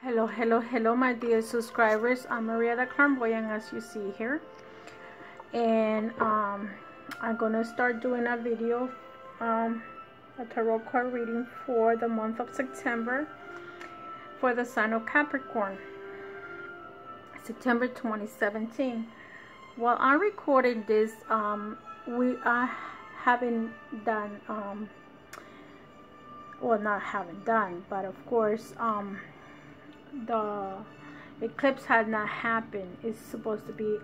Hello, my dear subscribers. I'm Maria the Clairvoyant, as you see here, and I'm gonna start doing a video, a tarot card reading for the month of September for the sign of Capricorn, September 2017. While I'm recording this, we haven't done, well, not haven't done, but of course, the eclipse had not happened. It's supposed to be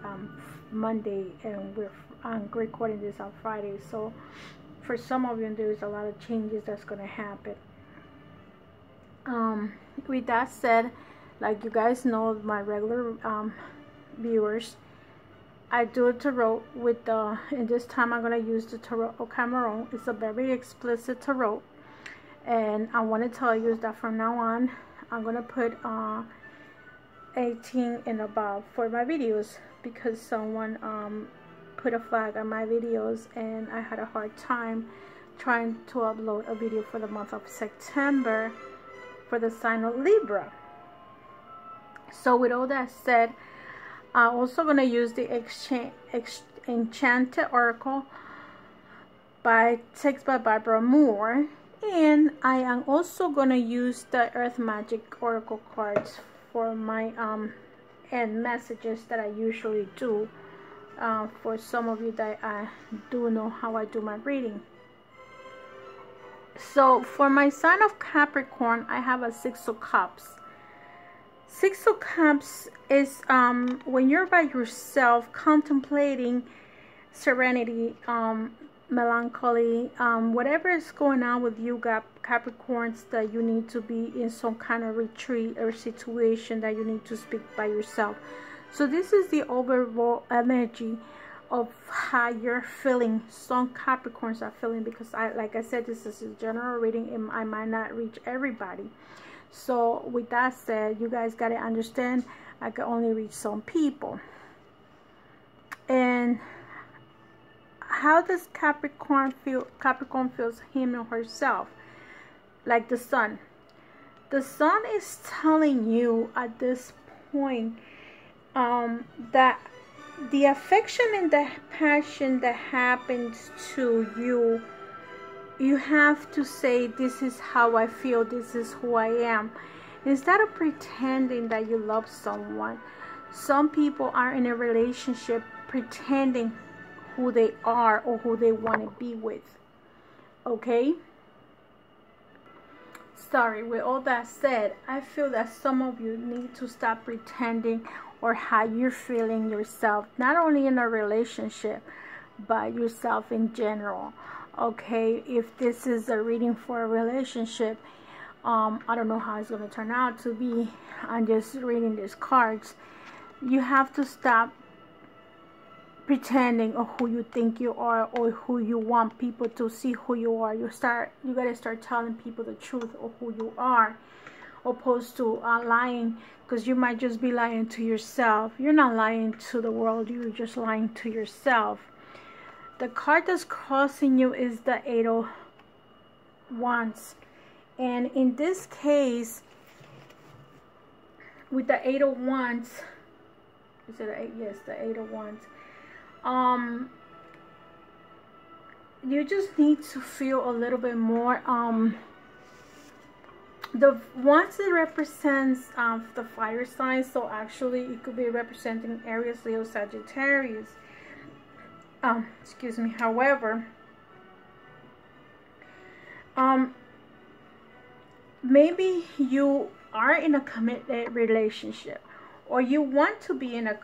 Monday, and I'm recording this on Friday, so for some of you there's a lot of changes that's going to happen. With that said, like you guys know, my regular viewers, I do a tarot with the, and this time I'm going to use the Tarot of Cameroon. It's a very explicit tarot, and I want to tell you that from now on I'm going to put 18 and above for my videos, because someone put a flag on my videos and I had a hard time trying to upload a video for the month of September for the sign of Libra. So with all that said, I'm also going to use the Enchanted Oracle by text by Barbara Moore. And I am also going to use the Earth Magic Oracle cards for my end messages that I usually do. For some of you that I do know how I do my reading. So for my sign of Capricorn, I have a Six of Cups. Six of Cups is when you're by yourself, contemplating serenity, melancholy, whatever is going on with you, Capricorns, that you need to be in some kind of retreat or situation that you need to speak by yourself. So this is the overall energy of how you're feeling. Some Capricorns are feeling, because like I said, this is a general reading and I might not reach everybody. So with that said, you guys got to understand, I can only reach some people. And how does Capricorn feel? Capricorn feels him or herself like the sun. The sun is telling you at this point that the affection and the passion that happens to you, you have to say, this is how I feel, this is who I am, instead of pretending that you love someone. Some people are in a relationship pretending who they are or who they want to be with. Okay? Sorry, with all that said, I feel that some of you need to stop pretending or how you're feeling yourself, not only in a relationship, but yourself in general. Okay? If this is a reading for a relationship, I don't know how it's going to turn out to be. I'm just reading these cards. You have to stop pretending of who you think you are or who you want people to see who you are. You gotta start telling people the truth of who you are, opposed to lying, because you might just be lying to yourself. You're not lying to the world, you're just lying to yourself. The card that's crossing you is the Eight of Wands, and in this case, with the Eight of Wands, is it eight? Yes, the Eight of Wands. You just need to feel a little bit more. The Wands, it represents the fire signs, so actually it could be representing Aries, Leo, Sagittarius. Excuse me. However, maybe you are in a committed relationship, or you want to be in a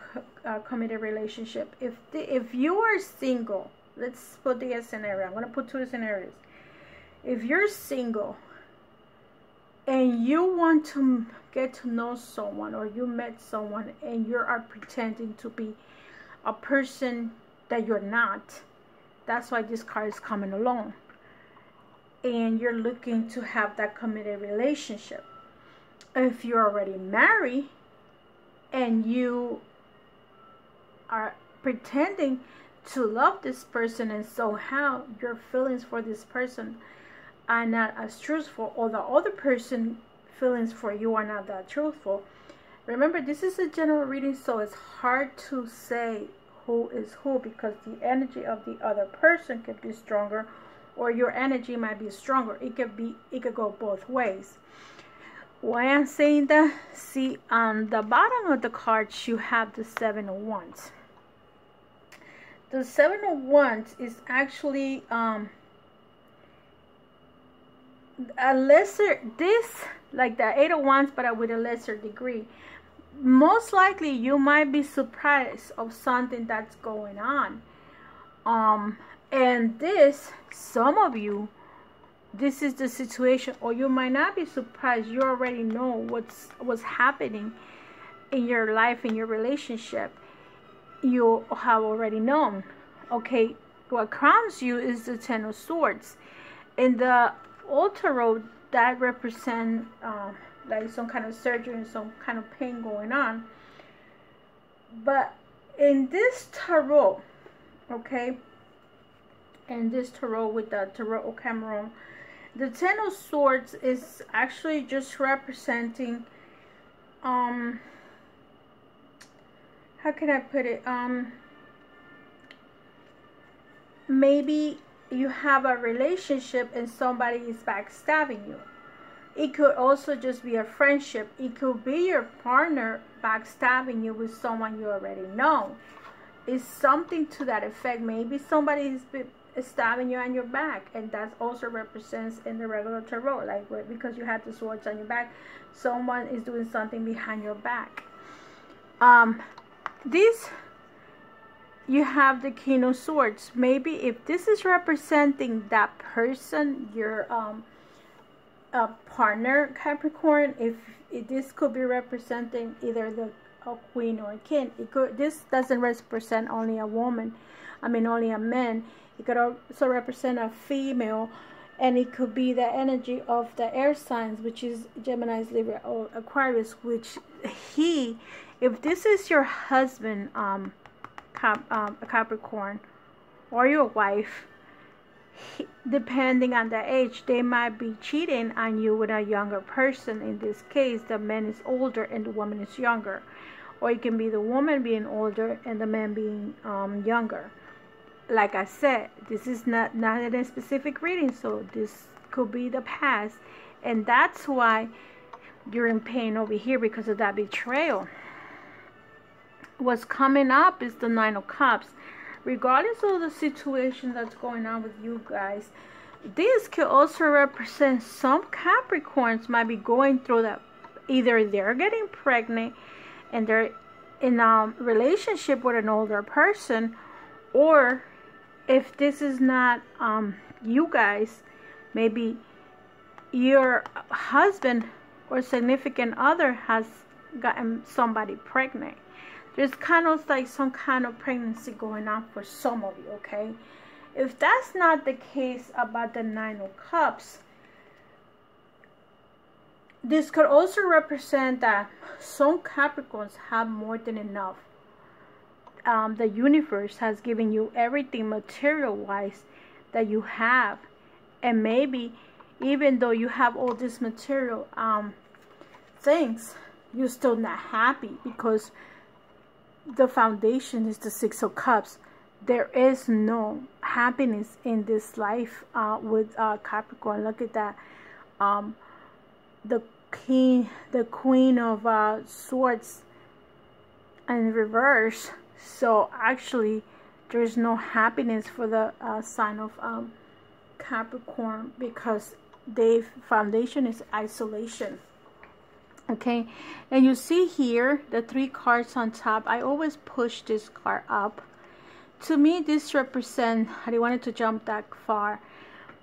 committed relationship. If you are single, let's put the scenario. I'm going to put two scenarios. If you're single and you want to get to know someone, or you met someone and you are pretending to be a person that you're not, that's why this card is coming along. And you're looking to have that committed relationship. If you're already married and you are pretending to love this person, and somehow your feelings for this person are not as truthful, or the other person feelings for you are not that truthful. Remember, this is a general reading, so it's hard to say who is who, because the energy of the other person could be stronger, or your energy might be stronger. It could go both ways. Why I'm saying that? See, on the bottom of the cards, you have the Seven of Wands. The Seven of Wands is actually a lesser, like the Eight of Wands, but with a lesser degree. Most likely you might be surprised of something that's going on. And some of you, this is the situation, or you might not be surprised. You already know what's happening in your life, in your relationship. You have already known. Okay, what crowns you is the Ten of Swords. In the Old Tarot, that represents like some kind of surgery and some kind of pain going on. But in this tarot, okay, in this tarot with the Tarot of Cameroon, the Ten of Swords is actually just representing, how can I put it, maybe you have a relationship and somebody is backstabbing you. It could also just be a friendship. It could be your partner backstabbing you with someone you already know. It's something to that effect. Maybe somebody is stabbing you on your back, and that also represents in the regular tarot, like because you had the swords on your back, someone is doing something behind your back. You have the King of Swords. Maybe if this is representing that person, your partner, Capricorn, if this could be representing either a queen or a king. This doesn't represent only a woman, only a man. It could also represent a female, and it could be the energy of the air signs, which is Gemini, Libra, or Aquarius, which if this is your husband, Capricorn, or your wife, depending on the age, they might be cheating on you with a younger person. In this case, the man is older and the woman is younger, or it can be the woman being older and the man being younger. Like I said, this is not in a specific reading, so this could be the past, and that's why you're in pain over here, because of that betrayal. What's coming up is the Nine of Cups. Regardless of the situation that's going on with you guys, this could also represent some Capricorns might be going through that. Either they're getting pregnant and they're in a relationship with an older person, or if this is not you guys, maybe your husband or significant other has gotten somebody pregnant. There's kind of like some kind of pregnancy going on for some of you, okay? If that's not the case about the Nine of Cups, this could also represent that some Capricorns have more than enough. The universe has given you everything material-wise that you have. And maybe even though you have all this material things, you're still not happy, because the foundation is the Six of Cups. There is no happiness in this life with Capricorn. Look at that. The Queen of Swords in reverse. So actually, there's no happiness for the sign of Capricorn, because their foundation is isolation. Okay, and you see here the three cards on top. I always push this card up. To me, this represents, I didn't want it to jump that far,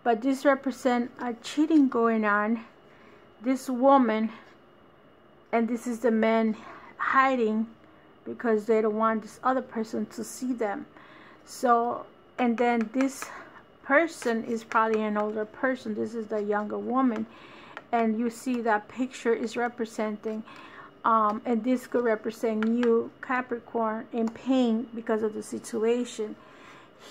but this represents a cheating going on. This woman, and this is the man hiding because they don't want this other person to see them. So, and then this person is probably an older person. This is the younger woman. And you see that picture is representing, and this could represent you, Capricorn, in pain because of the situation.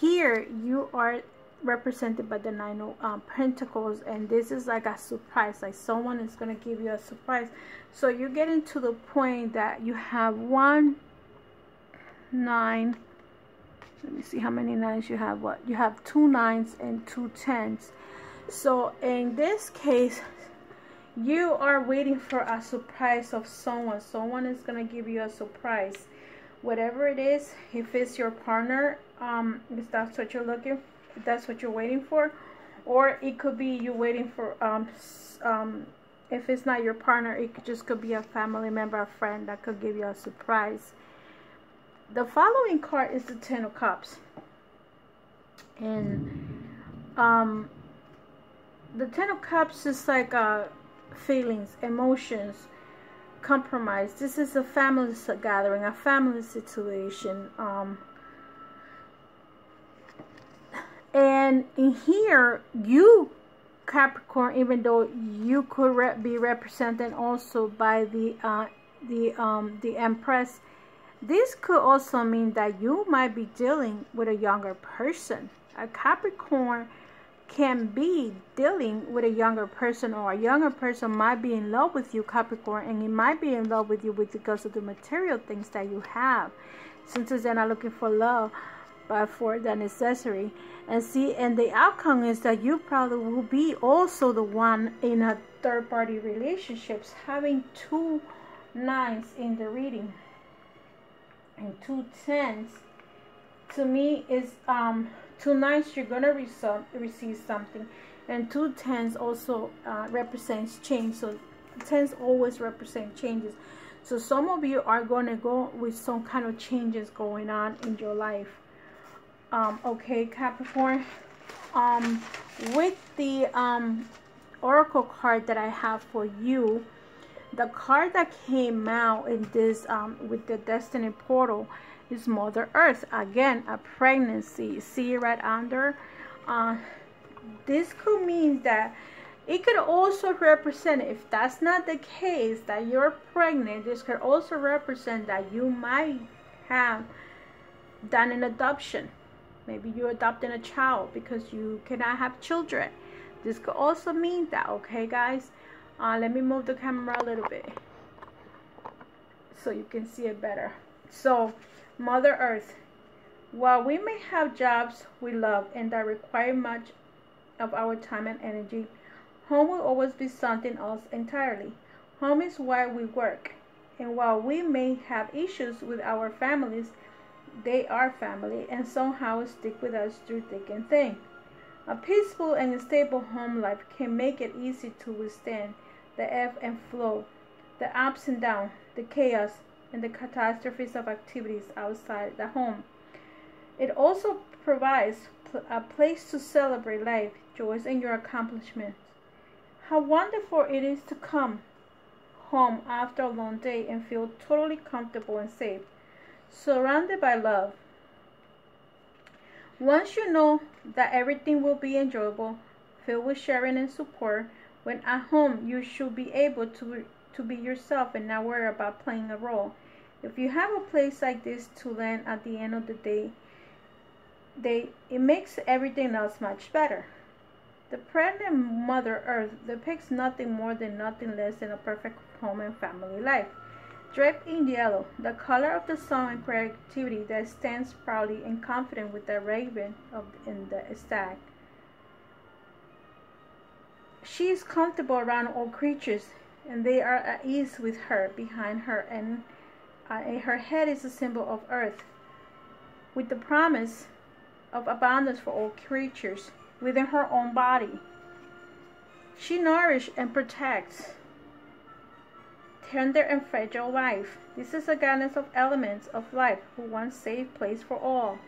Here, you are represented by the Nine of Pentacles, and this is like a surprise, like someone is going to give you a surprise. So you're getting to the point that you have 1, 9, let me see how many nines you have. What you have, 2 9s and 2 10s. So in this case, you are waiting for a surprise of someone. Someone is going to give you a surprise, whatever it is. If it's your partner, if that's what you're looking for, if that's what you're waiting for, or it could be you waiting for if it's not your partner, it could be a family member, a friend that could give you a surprise. The following card is the Ten of Cups, and the Ten of Cups is like feelings, emotions, compromise. This is a family gathering, a family situation. And in here, you, Capricorn, even though you could be represented also by the Empress, this could also mean that you might be dealing with a younger person. A Capricorn can be dealing with a younger person, or a younger person might be in love with you, Capricorn, and he might be in love with you because of the material things that you have, since they're not looking for love but for the necessary. And see, and the outcome is that you probably will be also the one in a third-party relationships, having 2 9s in the reading and 2 10s. To me is 2 9s, you're gonna receive something, and 2 10s also represents change. So 10s always represent changes. So some of you are going to go with some kind of changes going on in your life. Okay, Capricorn, with the oracle card that I have for you, the card that came out in this with the Destiny Portal is Mother Earth. Again, a pregnancy. See right under? This could mean that it could also represent, if that's not the case, that you're pregnant. This could also represent that you might have done an adoption. Maybe you're adopting a child because you cannot have children. This could also mean that, okay, guys? Let me move the camera a little bit so you can see it better. So, Mother Earth, while we may have jobs we love and that require much of our time and energy, home will always be something else entirely. Home is why we work. And while we may have issues with our families, they are family and somehow stick with us through thick and thin. A peaceful and stable home life can make it easy to withstand the ebb and flow, the ups and downs, the chaos, and the catastrophes of activities outside the home. It also provides a place to celebrate life, joys, and your accomplishments. How wonderful it is to come home after a long day and feel totally comfortable and safe, surrounded by love. Once you know that everything will be enjoyable, filled with sharing and support, when at home you should be able to be yourself and not worry about playing a role. If you have a place like this to land at the end of the day, it makes everything else much better. The pregnant Mother Earth depicts nothing more than nothing less than a perfect home and family life. Draped in yellow, the color of the sun and creativity that stands proudly and confident with the raven in the stag. She is comfortable around all creatures, and they are at ease with her. Behind her, and her head is a symbol of earth, with the promise of abundance for all creatures within her own body. She nourishes and protects tender and fragile life. This is a goddess of elements of life who wants a safe place for all.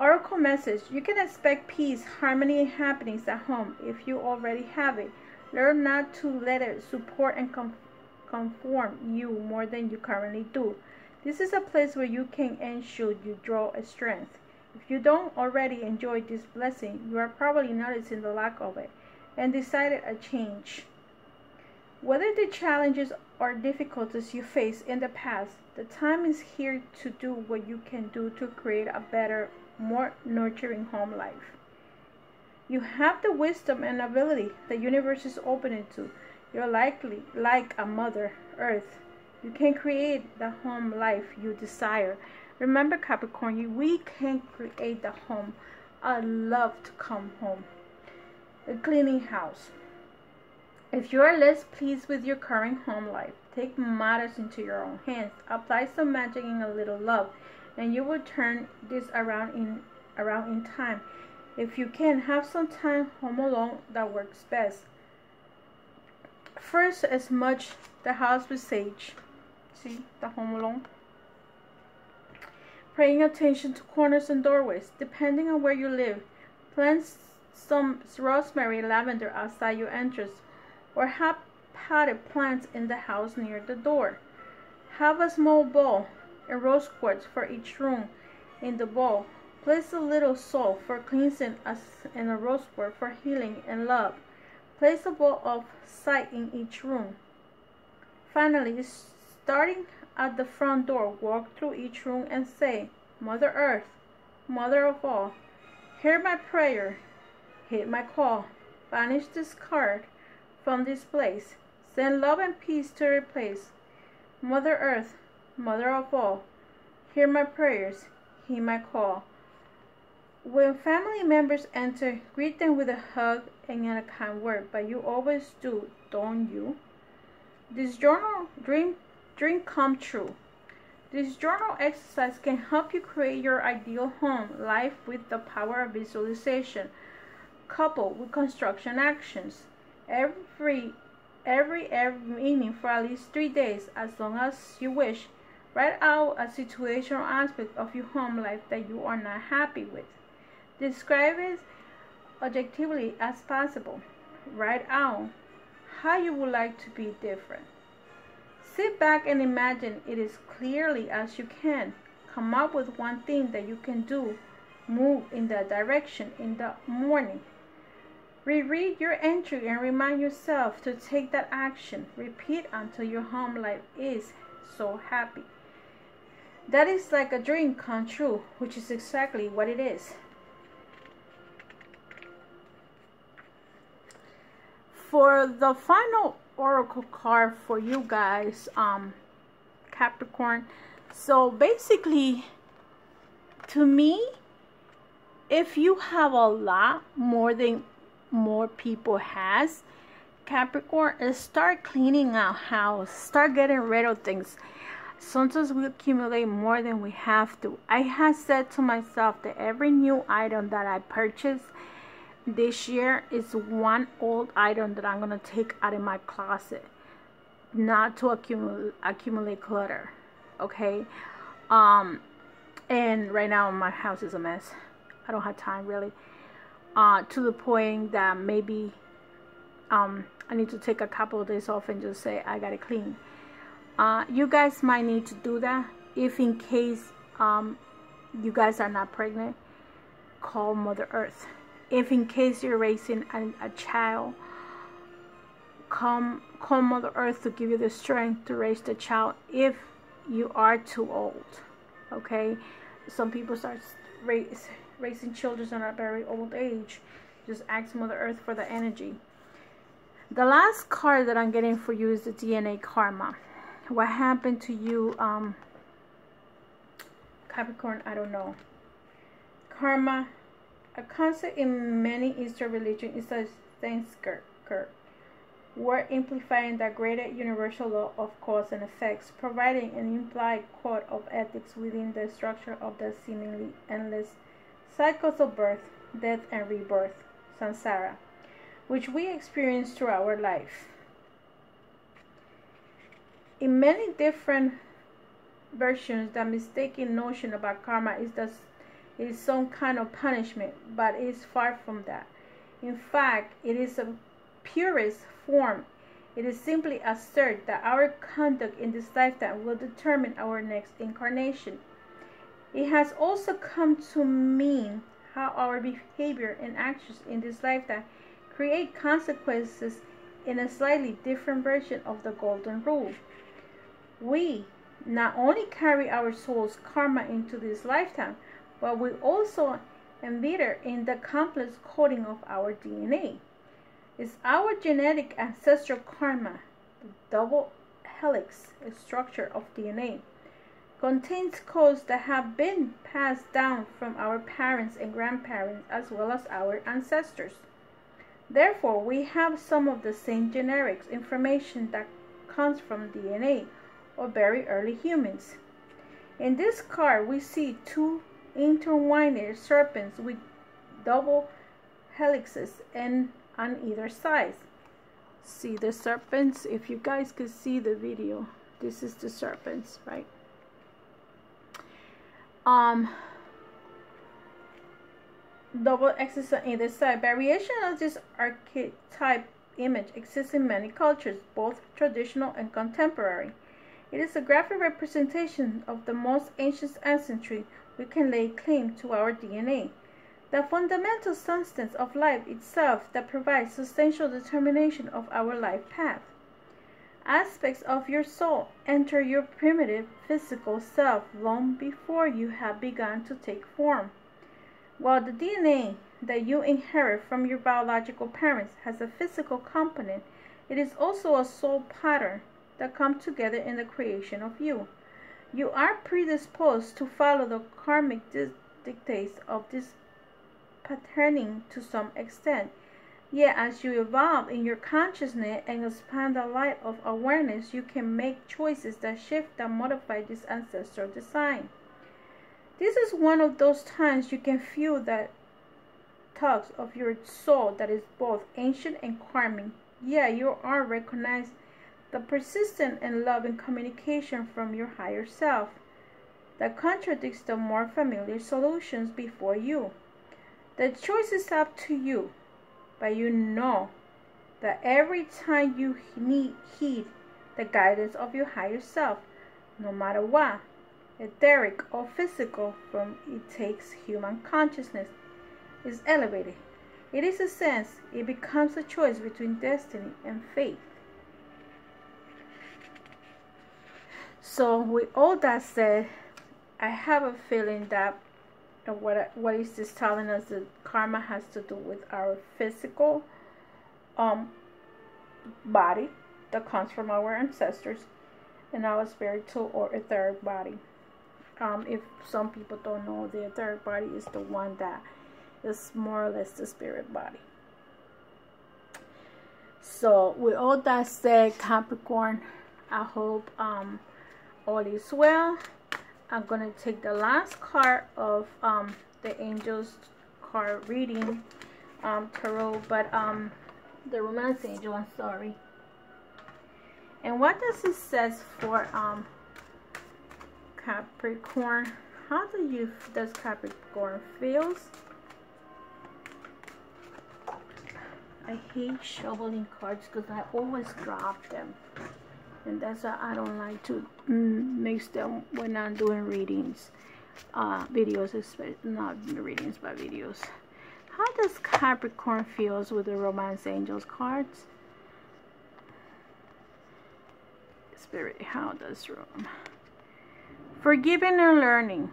Oracle message: you can expect peace, harmony, and happiness at home if you already have it. Learn not to let it support and conform you more than you currently do. This is a place where you can and should you draw a strength. If you don't already enjoy this blessing, you are probably noticing the lack of it and decided a change. Whether the challenges or difficulties you faced in the past, the time is here to do what you can do to create a better, more nurturing home life. You have the wisdom and ability the universe is opening to. You're likely like a Mother Earth. You can create the home life you desire. Remember, Capricorn, we can create the home. I love to come home. A cleaning house. If you are less pleased with your current home life, take matters into your own hands. Apply some magic and a little love, and you will turn this around in time. If you can, have some time home alone. That works best. First, as much the house with sage. See, the home alone. Paying attention to corners and doorways. Depending on where you live, plant some rosemary, lavender outside your entrance, or have potted plants in the house near the door. Have a small bowl and rose quartz for each room. In the bowl, place a little salt for cleansing and a rose quartz for healing and love. Place a bowl of sight in each room. Finally, starting at the front door, walk through each room and say, Mother Earth, Mother of all, hear my prayer, heed my call, banish this card from this place, send love and peace to replace. Mother Earth, Mother of all, hear my prayers, heed my call. When family members enter, greet them with a hug and a kind word, but you always do, don't you? This journal dream come true. This journal exercise can help you create your ideal home life with the power of visualization, coupled with construction actions. Every evening for at least 3 days, as long as you wish, write out a situation or aspect of your home life that you are not happy with. Describe it objectively as possible. Write out how you would like to be different. Sit back and imagine it as clearly as you can. Come up with one thing that you can do. Move in that direction in the morning. Reread your entry and remind yourself to take that action. Repeat until your home life is so happy. That is like a dream come true, which is exactly what it is. For the final oracle card for you guys, Capricorn. So basically, to me, if you have a lot more than more people has, Capricorn, start cleaning out house, start getting rid of things. Sometimes we accumulate more than we have to. I have said to myself that every new item that I purchase this year is one old item that I'm gonna take out of my closet, not to accumulate clutter. Okay, and right now my house is a mess. I don't have time really, to the point that maybe I need to take a couple of days off and just say I gotta clean. You guys might need to do that. If in case you guys are not pregnant, call Mother Earth. If in case you're raising a child, call Mother Earth to give you the strength to raise the child if you are too old. Okay, some people start raising children at a very old age. Just ask Mother Earth for the energy. The last card that I'm getting for you is the DNA karma. What happened to you, Capricorn? I don't know. Karma, a concept in many Eastern religions, is a Sanskrit word amplifying the greater universal law of cause and effects, providing an implied code of ethics within the structure of the seemingly endless cycles of birth, death, and rebirth, samsara, which we experience through our life. In many different versions, the mistaken notion about karma is some kind of punishment, but it is far from that. In fact, it is a purest form. It is simply assert that our conduct in this lifetime will determine our next incarnation. It has also come to mean how our behavior and actions in this lifetime create consequences in a slightly different version of the golden rule. We not only carry our soul's karma into this lifetime, but we also embedded in the complex coding of our DNA. It's our genetic ancestral karma. The double helix structure of DNA contains codes that have been passed down from our parents and grandparents as well as our ancestors. Therefore, we have some of the same genetics information that comes from DNA of very early humans. In this card, we see two intertwined serpents with double helixes on either side. See the serpents? If you guys could see the video, this is the serpents, right? Double axis on either side. Variation of this archetype image exists in many cultures, both traditional and contemporary. It is a graphic representation of the most ancient ancestry we can lay claim to our DNA, the fundamental substance of life itself that provides substantial determination of our life path. Aspects of your soul enter your primitive physical self long before you have begun to take form. While the DNA that you inherit from your biological parents has a physical component, it is also a soul pattern that comes together in the creation of you. You are predisposed to follow the karmic dictates of this patterning to some extent. Yet as you evolve in your consciousness and expand the light of awareness, you can make choices that shift and modify this ancestral design. This is one of those times you can feel that tugs of your soul that is both ancient and karmic. Yeah, you are recognize the persistent and loving communication from your higher self that contradicts the more familiar solutions before you. The choice is up to you, but you know that every time you heed the guidance of your higher self, no matter what, etheric or physical, from it takes human consciousness, is elevated. It is a sense, it becomes a choice between destiny and fate. So with all that said, I have a feeling that what is this telling us? That karma has to do with our physical body that comes from our ancestors, and our spiritual or etheric body. If some people don't know, the etheric body is the one that is more or less the spirit body. So with all that said, Capricorn, I hope all is well. I'm going to take the last card of the Angels card reading, Tarot, but the Romance Angel, I'm sorry. And what does it says for Capricorn? How does Capricorn feels? I hate shoveling cards because I always drop them. And that's why I don't like to mix them when I'm doing readings, videos, not readings, but videos. How does Capricorn feels with the Romance Angels cards? Spirit, how does room? Forgiving and learning.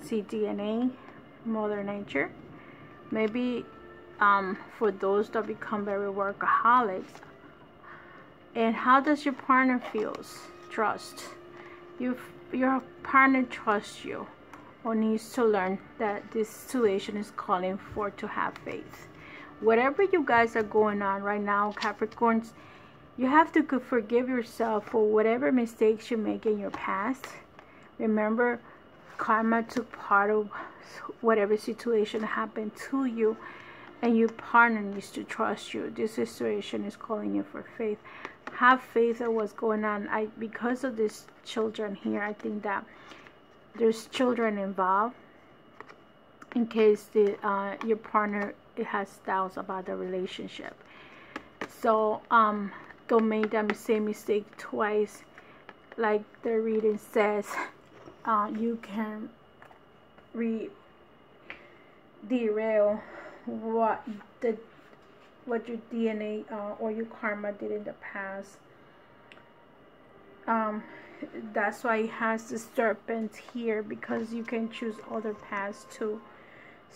See DNA, Mother Nature. Maybe for those that become very workaholics. And how does your partner feels? Trust. Your partner trusts you or needs to learn that this situation is calling for to have faith. Whatever you guys are going on right now, Capricorns, you have to forgive yourself for whatever mistakes you make in your past. Remember, karma took part of whatever situation happened to you, and your partner needs to trust you. This situation is calling you for faith. Have faith in what's going on. Because of these children here, I think that there's children involved. In case your partner has doubts about the relationship. So don't make that same mistake twice. Like the reading says, you can derail what your DNA or your karma did in the past. That's why it has the serpent here, because you can choose other paths too.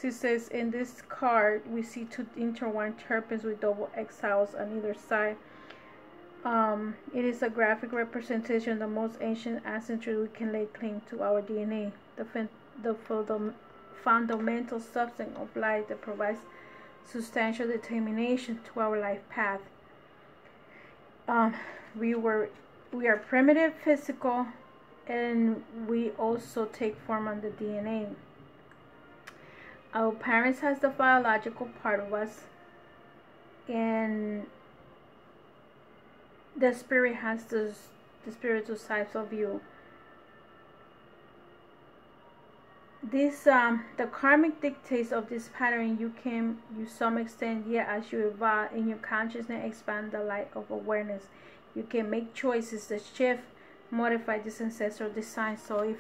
She says, in this card, we see two intertwined terpenes with double exiles on either side. It is a graphic representation of the most ancient ancestry we can lay claim to, our DNA, the fundamental substance of life that provides substantial determination to our life path. We are primitive, physical, and we also take form on the DNA. Our parents has the biological part of us, and the spirit has the spiritual sides of you. This the karmic dictates of this pattern you can, to some extent, yet as you evolve in your consciousness, expand the light of awareness, you can make choices that shift, modify this ancestral design. So if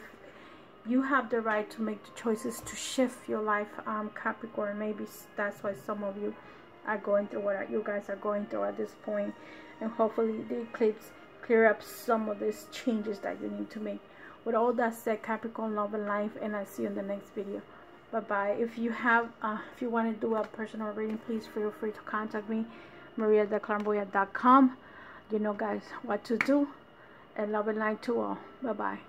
you have the right to make the choices to shift your life, Capricorn, maybe that's why some of you are going through what you guys are going through at this point, and hopefully the eclipse clear up some of these changes that you need to make. With all that said, Capricorn, love and life, and I'll see you in the next video. Bye bye. If you want to do a personal reading, please feel free to contact me, maria@clairvoyant.com. You know, guys, what to do, and love and light to all. Bye bye.